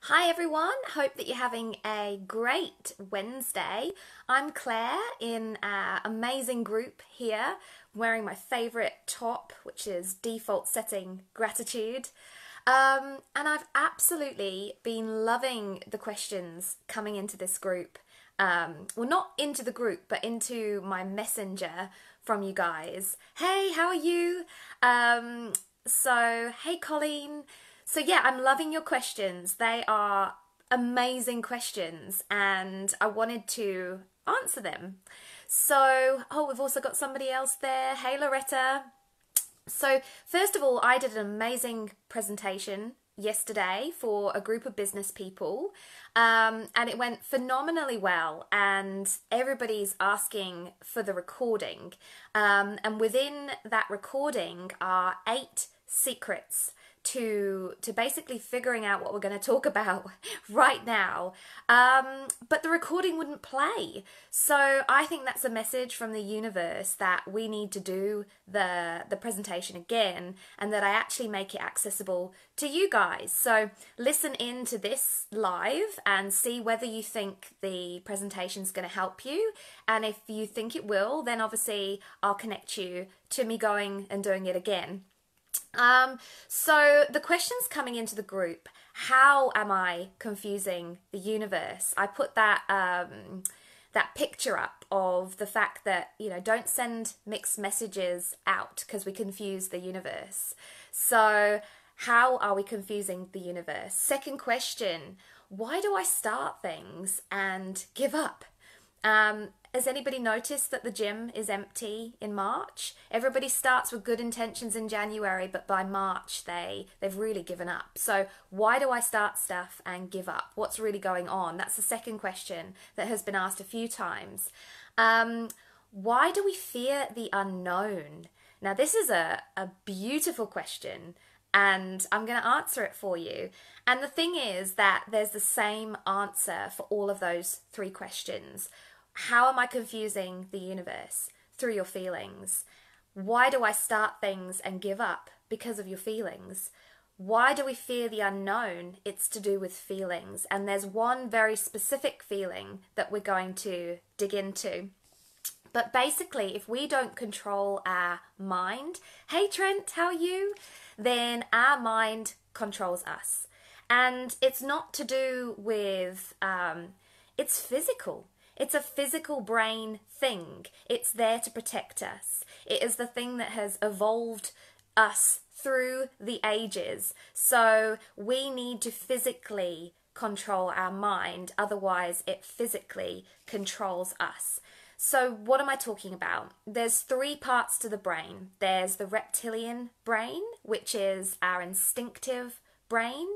Hi everyone, hope that you're having a great Wednesday. I'm Claire in our amazing group here, wearing my favourite top, which is default setting gratitude. And I've absolutely been loving the questions coming into this group. Well, not into the group, but into my messenger from you guys. Hey, how are you? Hey Colleen. So yeah, I'm loving your questions. They are amazing questions and I wanted to answer them. We've also got somebody else there. Hey Loretta. So first of all, I did an amazing presentation yesterday for a group of business people, and it went phenomenally well, and everybody's asking for the recording, and within that recording are 8 secrets to basically figuring out what we're going to talk about right now. But the recording wouldn't play. So I think that's a message from the universe that we need to do the presentation again, and that I actually make it accessible to you guys. So listen in to this live and see whether you think the presentation is going to help you. And if you think it will, then obviously I'll connect you to me going and doing it again. So the questions coming into the group: how am I confusing the universe? I put that that picture up of the fact that, don't send mixed messages out because we confuse the universe. So how are we confusing the universe? Second question: why do I start things and give up? Has anybody noticed that the gym is empty in March? Everybody starts with good intentions in January, but by March they've really given up. So why do I start stuff and give up? What's really going on? That's the second question that has been asked a few times. Why do we fear the unknown? Now this is a beautiful question, and I'm going to answer it for you. And the thing is that there's the same answer for all of those 3 questions. How am I confusing the universe? Through your feelings. Why do I start things and give up? Because of your feelings. Why do we fear the unknown? It's to do with feelings. And there's one very specific feeling that we're going to dig into. But basically, if we don't control our mind, hey Trent, how are you? Then our mind controls us. And it's not to do with, it's physical. It's a physical brain thing. It's there to protect us. It is the thing that has evolved us through the ages. So we need to physically control our mind, otherwise it physically controls us. So what am I talking about? There's 3 parts to the brain. There's the reptilian brain, which is our instinctive brain.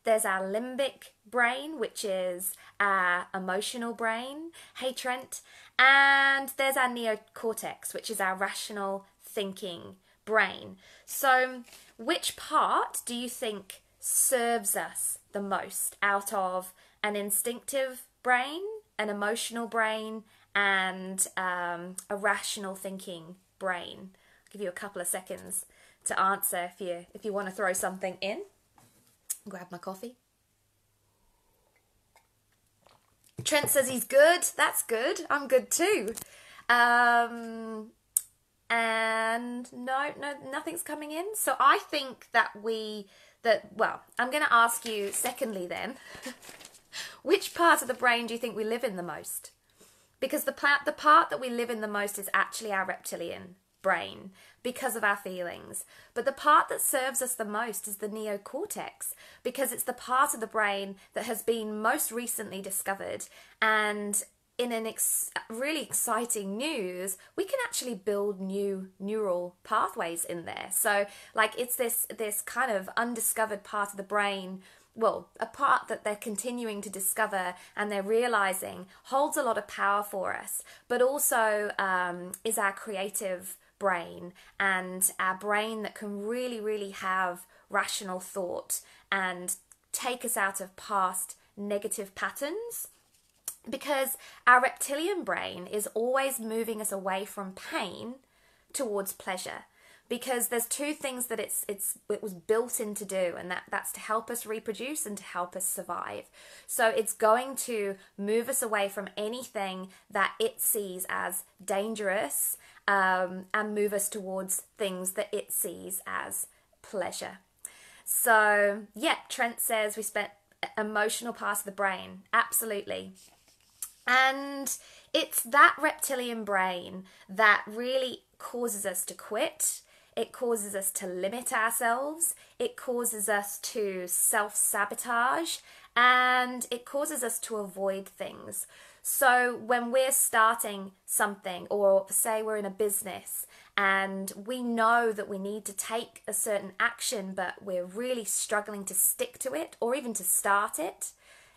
There's our limbic brain, which is our emotional brain. Hey Trent. And there's our neocortex, which is our rational thinking brain. So which part do you think serves us the most out of an instinctive brain, an emotional brain, and a rational thinking brain? I'll give you a couple of seconds to answer if you want to throw something in. Grab my coffee. Trent says he's good. That's good. I'm good too. And no, nothing's coming in. So I think that I'm going to ask you secondly then, which part of the brain do you think we live in the most? Because the part that we live in the most is actually our reptilian brain because of our feelings. But the part that serves us the most is the neocortex, because it's the part of the brain that has been most recently discovered. And in an really exciting news, we can actually build new neural pathways in there. So like it's this kind of undiscovered part of the brain, well, a part that they're continuing to discover and they're realizing holds a lot of power for us, but also is our creative brain, and our brain that can really, really have rational thought and take us out of past negative patterns. Because our reptilian brain is always moving us away from pain towards pleasure. because there's two things that it was built in to do, and that's to help us reproduce and to help us survive. So it's going to move us away from anything that it sees as dangerous, and move us towards things that it sees as pleasure. So yeah, Trent says we spent emotional part of the brain. Absolutely. And it's that reptilian brain that really causes us to quit. It causes us to limit ourselves. It causes us to self-sabotage, and it causes us to avoid things. So when we're starting something, or say we're in a business and we know that we need to take a certain action, but we're really struggling to stick to it or even to start it,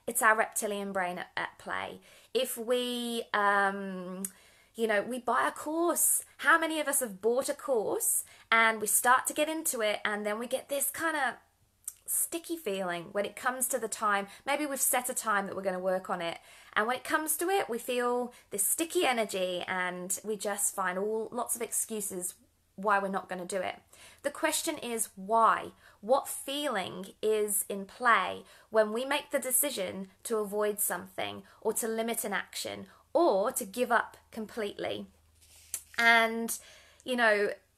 it's our reptilian brain at play. If we, we buy a course. How many of us have bought a course and we start to get into it, and then we get this kind of sticky feeling when it comes to the time? Maybe we've set a time that we're going to work on it, and when it comes to it, we feel this sticky energy, and we just find lots of excuses why we're not going to do it. The question is why? What feeling is in play when we make the decision to avoid something, or to limit an action, or to give up completely? And,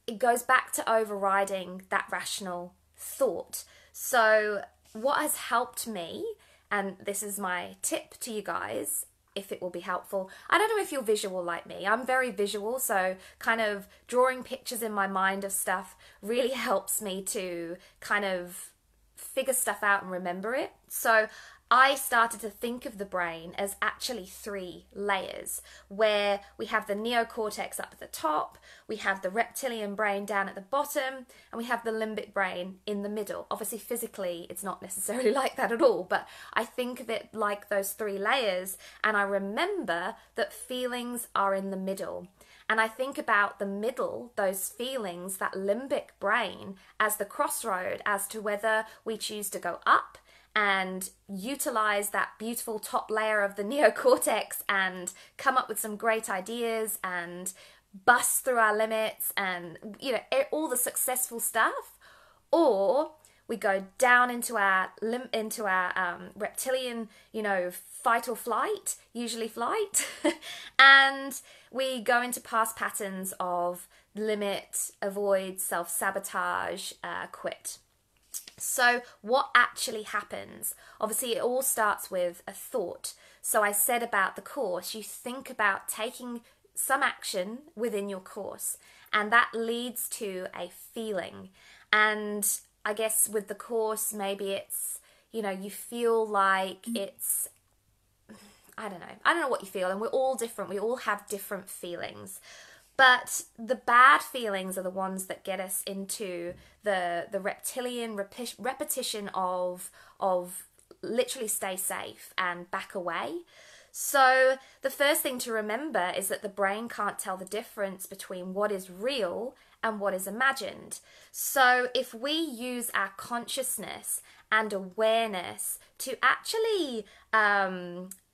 it goes back to overriding that rational thought. So what has helped me, and this is my tip to you guys, if it will be helpful. I don't know if you're visual like me. I'm very visual, so kind of drawing pictures in my mind of stuff really helps me to kind of figure stuff out and remember it. So I started to think of the brain as actually 3 layers, where we have the neocortex up at the top, we have the reptilian brain down at the bottom, and we have the limbic brain in the middle. Obviously, physically, it's not necessarily like that at all, but I think of it like those 3 layers, and I remember that feelings are in the middle. And I think about the middle, those feelings, that limbic brain, as the crossroad as to whether we choose to go up and utilize that beautiful top layer of the neocortex and come up with some great ideas and bust through our limits and, all the successful stuff, or we go down into our reptilian, fight or flight, usually flight, and we go into past patterns of limit, avoid, self-sabotage, quit. So what actually happens? Obviously, it all starts with a thought. So I said about the course, you think about taking some action within your course, and that leads to a feeling. And I guess with the course, maybe it's, you feel like it's, I don't know what you feel, and we're all different. We all have different feelings. But the bad feelings are the ones that get us into the reptilian repetition of literally stay safe and back away. So the first thing to remember is that the brain can't tell the difference between what is real and what is imagined. So if we use our consciousness and awareness to actually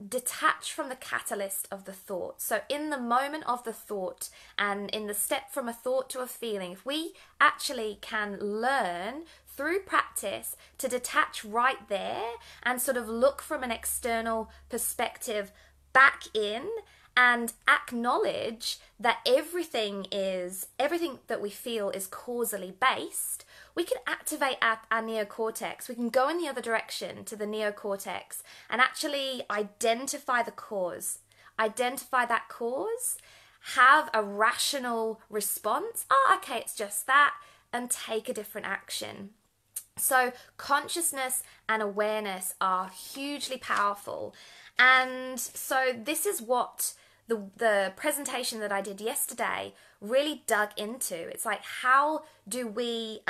detach from the catalyst of the thought. So in the moment of the thought, and in the step from a thought to a feeling, if we actually can learn through practice to detach right there and sort of look from an external perspective back in and acknowledge that everything that we feel is causally based, we can activate our neocortex. We can go in the other direction to the neocortex and actually identify the cause. Identify that cause, have a rational response. Oh, okay, it's just that, and take a different action. So consciousness and awareness are hugely powerful. And so this is what the presentation that I did yesterday really dug into. It's like, how do we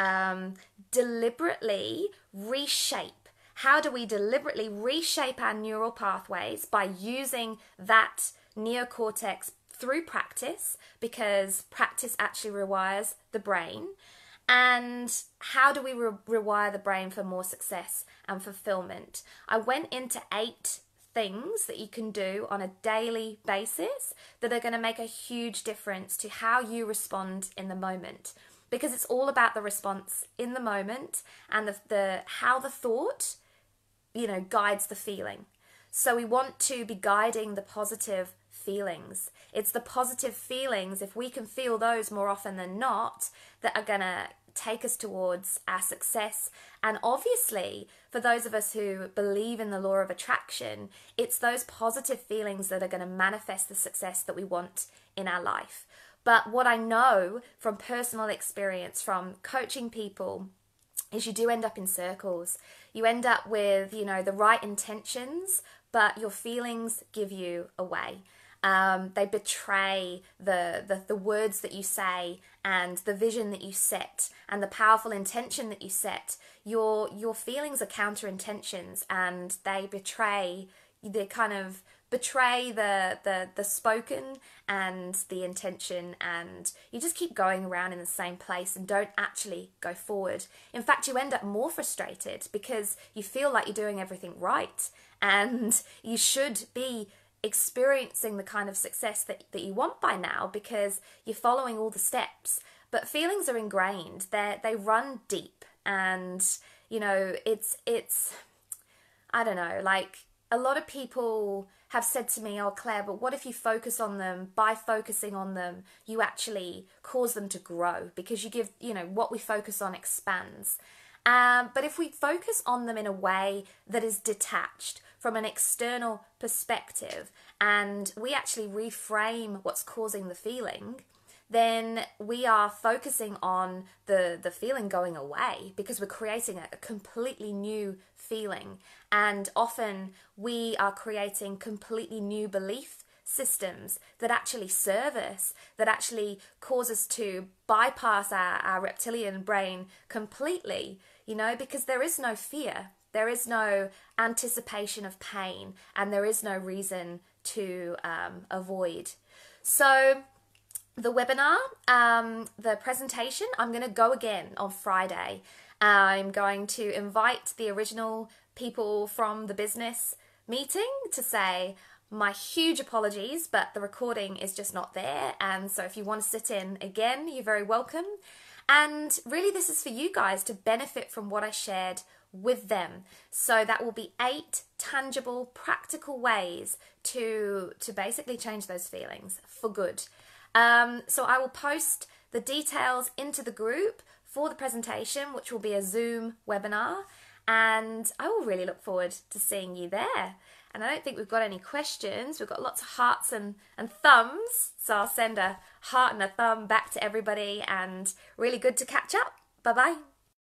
deliberately reshape? How do we deliberately reshape our neural pathways by using that neocortex through practice, because practice actually rewires the brain? And how do we rewire the brain for more success and fulfillment? I went into 8 things that you can do on a daily basis that are going to make a huge difference to how you respond in the moment. because it's all about the response in the moment and the how the thought, guides the feeling. So we want to be guiding the positive feelings. It's the positive feelings, if we can feel those more often than not, that are going to take us towards our success. And obviously, for those of us who believe in the law of attraction, it's those positive feelings that are going to manifest the success that we want in our life. But what I know from personal experience, from coaching people, is you do end up in circles. You end up with, the right intentions, but your feelings give you away. They betray the words that you say and the vision that you set and the powerful intention that you set. Your feelings are counter intentions, and they betray the spoken and the intention, and you just keep going around in the same place and don't actually go forward. In fact, you end up more frustrated because you feel like you're doing everything right and you should be experiencing the kind of success that you want by now because you're following all the steps. But feelings are ingrained. They run deep, and it's I don't know, like, a lot of people have said to me, "Oh, Claire, but what if you focus on them? By focusing on them, you actually cause them to grow, because you give, what we focus on expands." But if we focus on them in a way that is detached from an external perspective, and we actually reframe what's causing the feeling, then we are focusing on the feeling going away, because we're creating a completely new feeling. And often we are creating completely new belief systems that actually serve us, that actually cause us to bypass our reptilian brain completely, because there is no fear, there is no anticipation of pain, and there is no reason to avoid. So the webinar, the presentation, I'm going to go again on Friday. I'm going to invite the original people from the business meeting to say, my huge apologies, but the recording is just not there. And so if you want to sit in again, you're very welcome. And really, this is for you guys to benefit from what I shared with them. So that will be 8 tangible, practical ways to basically change those feelings for good. So I will post the details into the group for the presentation, which will be a Zoom webinar, and I will really look forward to seeing you there. And I don't think we've got any questions. We've got lots of hearts and thumbs, so I'll send a heart and a thumb back to everybody, and really good to catch up. Bye-bye.